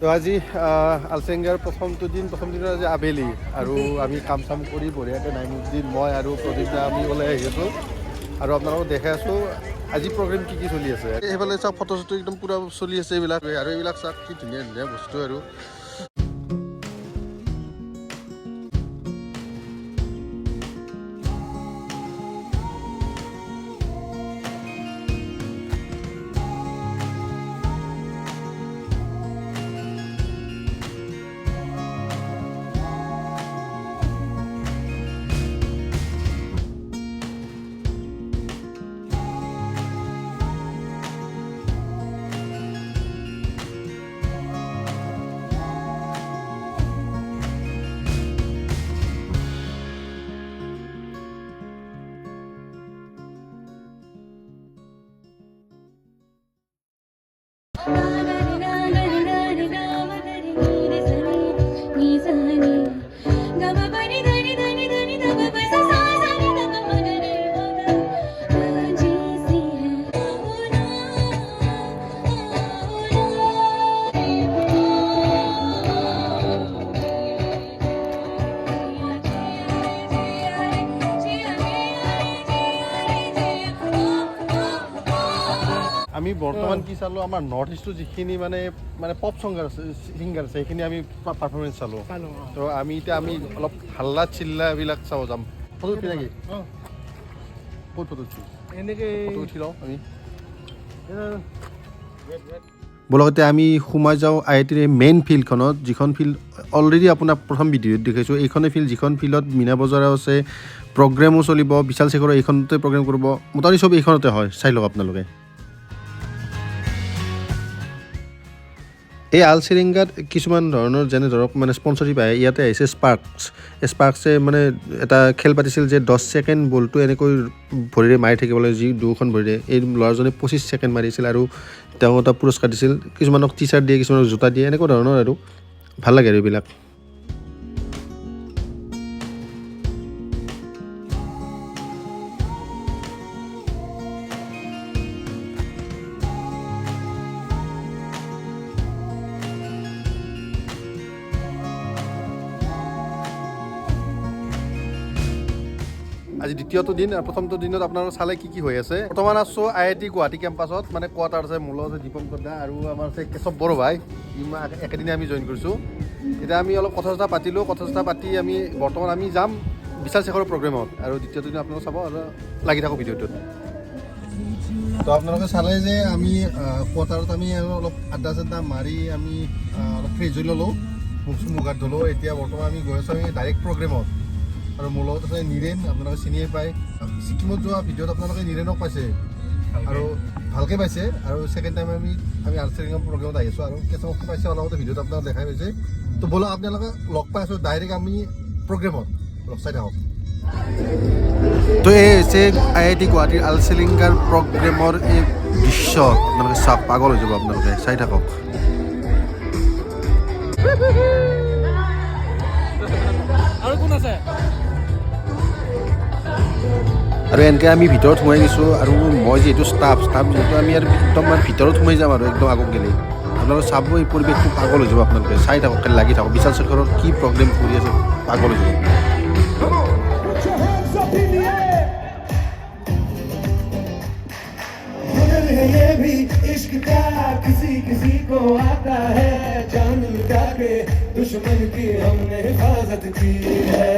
তো আজি আলচেংগাৰ প্ৰথম দিনৰ আজি আবেলি আৰু আমি কাম চাম কৰি বঢ়িয়াকৈ নাইমুদ্দিন মই আৰু প্ৰদীপ দা আমি ওলাই আহি আছোঁ আৰু আপোনালোকক দেখাই আছোঁ আজি প্ৰগ্ৰেম কি চলি আছে। সেইফালে চাওক ফটো চটো একদম পূৰা চলি আছে এইবিলাক আৰু এইবিলাক চাওক কি ধুনীয়া ধুনীয়া বস্তু আৰু আমি বৰ্তমান কি চালোঁ আমাৰ নৰ্থ ইষ্টৰ যিখিনি মানে পপ ছিংগাৰ আছে সেইখিনি আমি পাৰফৰ্মেঞ্চ চালোঁ। তো আমি অলপ হাল্লা চিল্লা এইবিলাক চাব যাম। ফটো উঠি নেকি? ক'ত ফটো উঠি এনেকৈ ফটো উঠি লওঁ আমি। বলগতে আমি সোমাই যাওঁ আই আই টিৰ মেইন ফিল্ডখনত, যিখন ফিল্ড অলৰেডি আপোনাক প্ৰথম ভিডিঅ'ত দেখাইছোঁ। এইখনেই ফিল্ড যিখন ফিল্ডত মীনা বজাৰো আছে, প্ৰগ্ৰেমো চলিব। বিশাল শেখৰে এইখনতে প্ৰগ্ৰেম কৰিব, মোটামুটি চব এইখনতে হয়। চাই লওক আপোনালোকে। এই আলচিৰিংগাত কিছুমান ধৰণৰ যেনে ধৰক স্পনচৰশ্বিপ আহে। ইয়াতে আহিছে স্পাৰ্কছে এটা খেল পাতিছিল যে 10 ছেকেণ্ড বলটো এনেকৈ ভৰিৰে মাৰি থাকিব লাগে, যি দুখন ভৰিৰে। এই ল'ৰাজনে 25 ছেকেণ্ড মাৰিছিল আৰু তেওঁ এটা পুৰস্কাৰ দিছিল। কিছুমানক টি চাৰ্ট দিয়ে, কিছুমানক জোতা দিয়ে, এনেকুৱা ধৰণৰ আৰু ভাল লাগে আৰু এইবিলাক। আজি দ্বিতীয়টো দিন। প্ৰথমটো দিনত আপোনালোকে চালে কি হৈ আছে। বৰ্তমান আছোঁ আই আই টি গুৱাহাটী কেম্পাছত, কোৱাৰ্টাৰ আছে। মোৰ লগত আছে দীপংকৰ দা আৰু আমাৰ আছে কেশৱ বড়ো ভাই। একেদিনে আমি জইন কৰিছোঁ। এতিয়া আমি অলপ কথা চথা পাতিলোঁ। পাতি আমি বৰ্তমান যাম বিশাল শেখৰৰ প্ৰগ্ৰেমত। আৰু দ্বিতীয়টো দিন আপোনালোকে চাব আৰু লাগি থাকক ভিডিঅ'টোত। তো আপোনালোকে চালে যে আমি কোৱাৰ্টাৰত অলপ আড্ডা চাড্ডা মাৰি আমি অলপ ফ্ৰেছ হৈ ল'লোঁ, মুখ হাত ধুলোঁ। এতিয়া বৰ্তমান আমি গৈ আছোঁ ডাইৰেক্ট প্ৰগ্ৰেমত। আৰু মোৰ লগত আছে নীৰেণ, আপোনালোকে চিনিয়ে পায়। ছিকিমত যোৱা ভিডিঅ'ত আপোনালোকে নীৰেণক পাইছে আৰু ভালকৈ পাইছে। আৰু ছেকেণ্ড টাইম আমি আলচিৰিংগা প্ৰগ্ৰেমত আহিছোঁ আৰু কেঁচমকটো পাইছে অলপতে ভিডিঅ'ত আপোনালোকে দেখাই পাইছে। তো ব'লক আপোনালোকে লগ পাই আছোঁ ডাইৰেক্ট আমি প্ৰগ্ৰেমত, লগ চাই থাকক। তো এই হৈছে আই আই টি গুৱাহাটীৰ আলচিৰিংগাৰ প্ৰগ্ৰেমৰ এই দৃশ্য। আপোনালোকে চাওক, পাগল হৈ যাব আপোনালোকে, চাই থাকক। আৰু কোন আছে? আৰু এনেকৈ আমি ভিতৰত সোমাই গৈছোঁ। আৰু মই যিহেতু ষ্টাফ যিহেতু আমি আৰু একদম ভিতৰত সোমাই যাম আৰু একদম আগত গ'লে আপোনালোকে চাব। এই পৰিৱেশটো পাগল হৈ যাব আপোনালোকে, চাই থাকক, খালি লাগি থাকক। বিশাল শেখৰৰ কি প্ৰগ্ৰেম কৰি আছে, পাগল হৈ যাব। दुश्मन की हमने हिफाजत की है,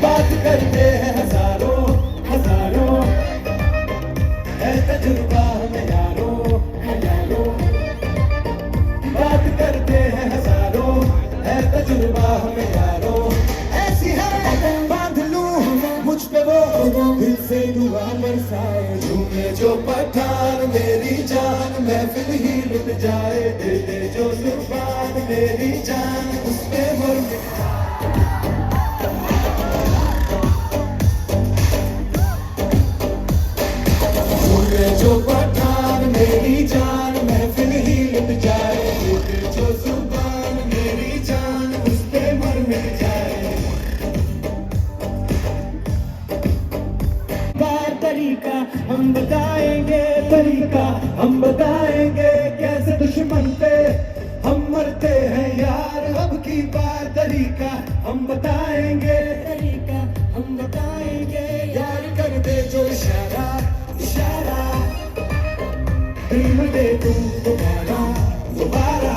बात करते हैं हजारों है तजुर्बा हमें यारों, बात करते हैं हजारों है तजुर्बा हमें यारों। ऐसी है बांध लूं मुझ पे वो दिल से दुआ बरसाए, झूमे जो पठान मेरी जान महफिल ही लुट जाए, दे दे जो जुबान मेरी जान उस पे मर झूमे जो पठान मेरी जान महफिल ही लुट जाए, दे दे जो जुबान मेरी जान उस पे मर मिट जाए। बार तरीका हम बताएंगे तरीका हम बताएंगे कैसे दुश्मन पे हम मरते हैं यार अब की बार तरीका हम बताएंगे तरीका हम बताएंगे यार कर दे जो इशारा इशारा दिल में दे तुम दोबारा दोबारा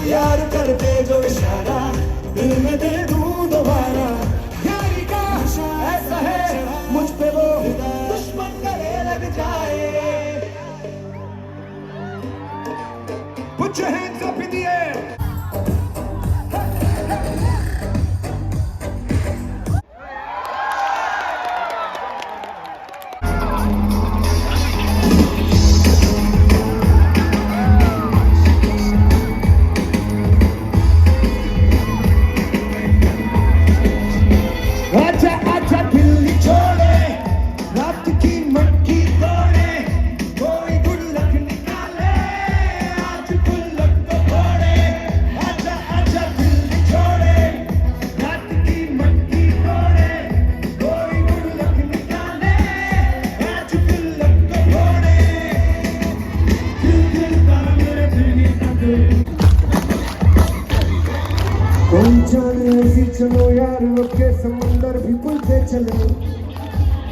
यार कर दे जो इशारा दिल में दे दूं दोबारा यारी का ऐसा है मुझ पे वो दुश्मन गले लग जाए Put your hands up in the air आजा आजा दिल्ली छोड़े रात की मक्खी तोड़े कोई गुल्लक निकाले आज गुल्लक को फोड़े आजा आजा दिल्ली छोड़े रात की मक्खी तोड़े कोई गुल्लक निकाले आज गुल्लक को फोड़े दिल का मेरे दिल का दिल कौन जाने ऐसी चलो यार अब के समंदर भी पुलते चले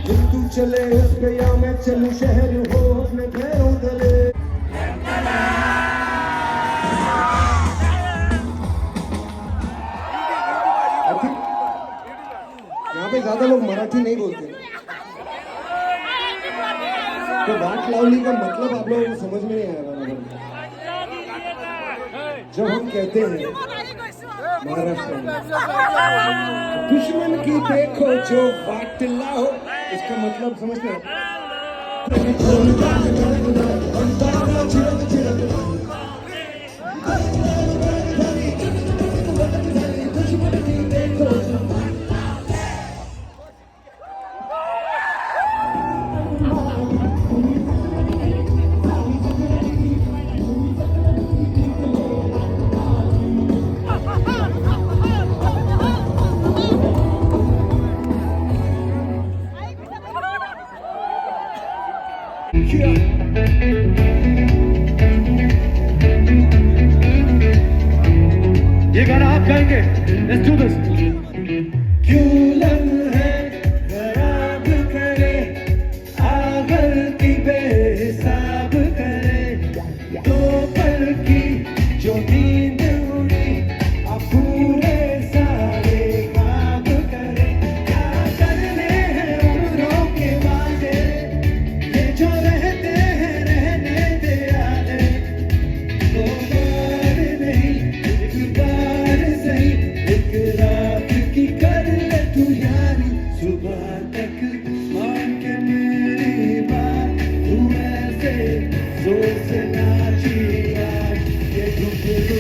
दिल तू चले उस पे या मैं चलूं शहर हो अपने पैरों तले यहाँ पे ज्यादा लोग मराठी नहीं बोलते तो बात लावली का मतलब आप लोगों को समझ में नहीं आया जब हम कहते हैं महाराष्ट्र में दुश्मन की देखो जो बाट लाओ इसका मतलब समझते हैं ये गाना आप गाएंगे लेट्स डू दिस क्यों लम्हे खराब करे आगल की बेहिसाब करे दो पल की जो नींद उड़ी अब पूरे सारे ख्वाब करे क्या करने हैं उम्रों के वादे ये जो रहते हैं रहने दे आने दो बार नहीं एक बार सही एक रात की कर ले तू यारी सुबह तक मान के मेरी बात तू ऐसे जोर से नाची आज ये घुंघरू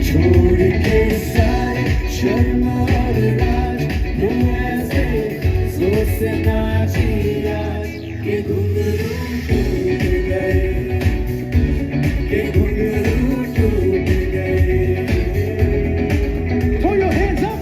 छोड़ के सारे शर्म और लाज तू ऐसे जोर से नाची आज ये घुंघरू टूट गए ये घुंघरू टूट गए Throw your hands up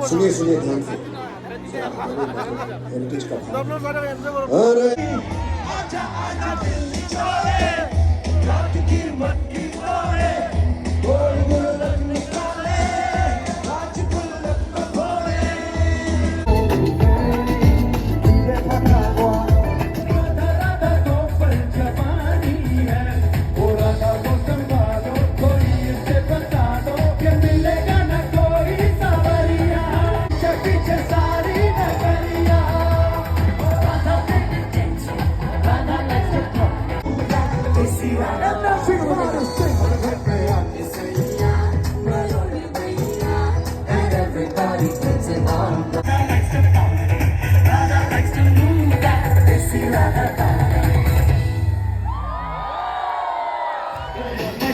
सुनिए सुनिए ध्यान से हेरिटेज का भाव। अरे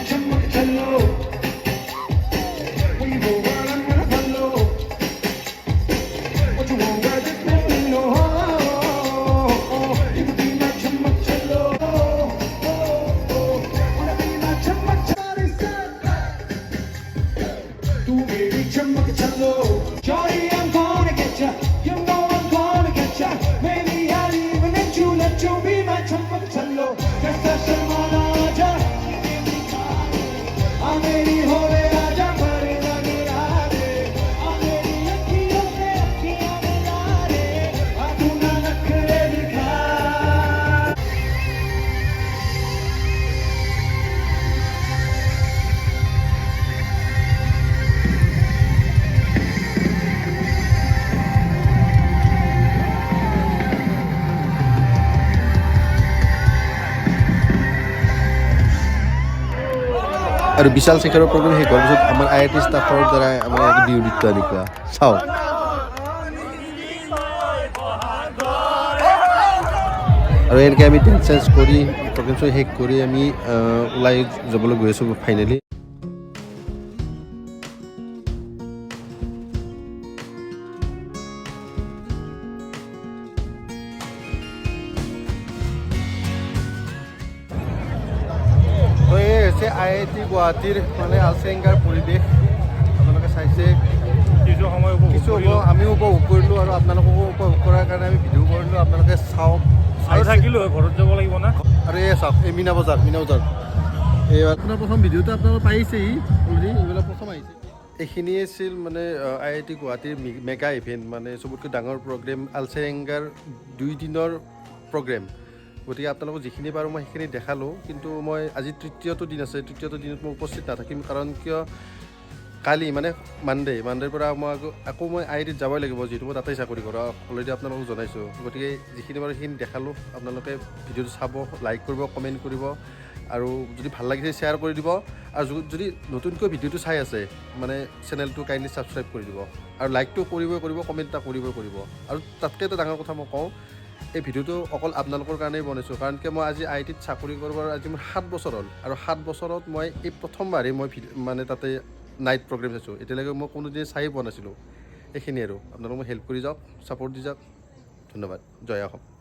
चमक चलो we go round and follow what you want girl just let me know you can be my चमक चलो wanna be my चमक चलो तू मेरी चमक चलो Shorty I'm gonna get ya you know I'm gonna get ya maybe I'll even let you be my चमक चलो कैसा शर्माना आजा मेरी होवे आजा भरे लगे रारे मेरी अखियों से अखियां मिला रे तू ना नखरे दिखा আৰু বিশাল শেখৰৰ প্ৰগ্ৰেম শেষ হোৱাৰ পিছত আমাৰ IIT ষ্টাফৰ দ্বাৰা আমাৰ এক বিহু নৃত্য এনেকুৱা চাওঁ আৰু এনেকৈ আমি ডেন্স চেন্স কৰি প্ৰগ্ৰেম শেষ কৰি আমি ওলাই যাবলৈ গৈ আছোঁ ফাইনেলি IIT গুৱাহাটীৰ মানে আলচেংগাৰ পৰিৱেশ আপোনালোকে চাইছে কিছু আমিও উপভোগ কৰিলোঁ আৰু আপোনালোককো উপভোগ কৰাৰ কাৰণে আমি ভিডিঅ' কৰিলোঁ আপোনালোকে চাওক আৰু থাকিলোঁ ঘৰত যাব লাগিব না আৰু এই চাওক এই মীনা বজাৰ এই আপোনাৰ প্ৰথম ভিডিঅ'টো আপোনালোকে পাইছেই অলৰেডি এইবিলাক প্ৰথম আহিছে এইখিনিয়ে আছিল মানে IIT গুৱাহাটীৰ মেগা ইভেণ্ট মানে চবতকৈ ডাঙৰ প্ৰগ্ৰেম আলচেংগাৰ 2 দিনৰ প্ৰগ্ৰেম গতিকে আপোনালোকক যিখিনি পাৰোঁ মই সেইখিনি দেখালোঁ কিন্তু মই আজি তৃতীয়টো দিন আছে তৃতীয়টো দিনত মই উপস্থিত নাথাকিম কাৰণ কিয় কালি মানে মানডেৰ পৰা মই আকৌ মই IITত যাবই লাগিব যিহেতু মই তাতেই চাকৰি কৰোঁ অলৰেডি আপোনালোকক জনাইছোঁ গতিকে যিখিনি পাৰোঁ সেইখিনি দেখালোঁ আপোনালোকে ভিডিঅ'টো চাব লাইক কৰিব কমেণ্ট কৰিব আৰু যদি ভাল লাগিছে শ্বেয়াৰ কৰি দিব আৰু যদি নতুনকৈ ভিডিঅ'টো চাই আছে মানে চেনেলটো কাইণ্ডলি ছাবস্ক্ৰাইব কৰি দিব আৰু লাইকটো কৰিব কমেণ্ট এটা কৰিব আৰু তাতকৈ এটা ডাঙৰ কথা মই কওঁ এই ভিডিঅ'টো অকল আপোনালোকৰ কাৰণেই বনাইছোঁ কাৰণ কি মই আজি IITত চাকৰি কৰিবৰ আজি মোৰ 7 বছৰ হ'ল আৰু 7 বছৰত মই এই প্ৰথমবাৰেই মই মানে তাতে নাইট প্ৰগ্ৰেম চাইছোঁ এতিয়ালৈকে মই কোনোদিন চাই পোৱা নাছিলোঁ এইখিনি আৰু আপোনালোকক মই হেল্প কৰি যাওক ছাপোৰ্ট দি যাওক ধন্যবাদ জয় অসম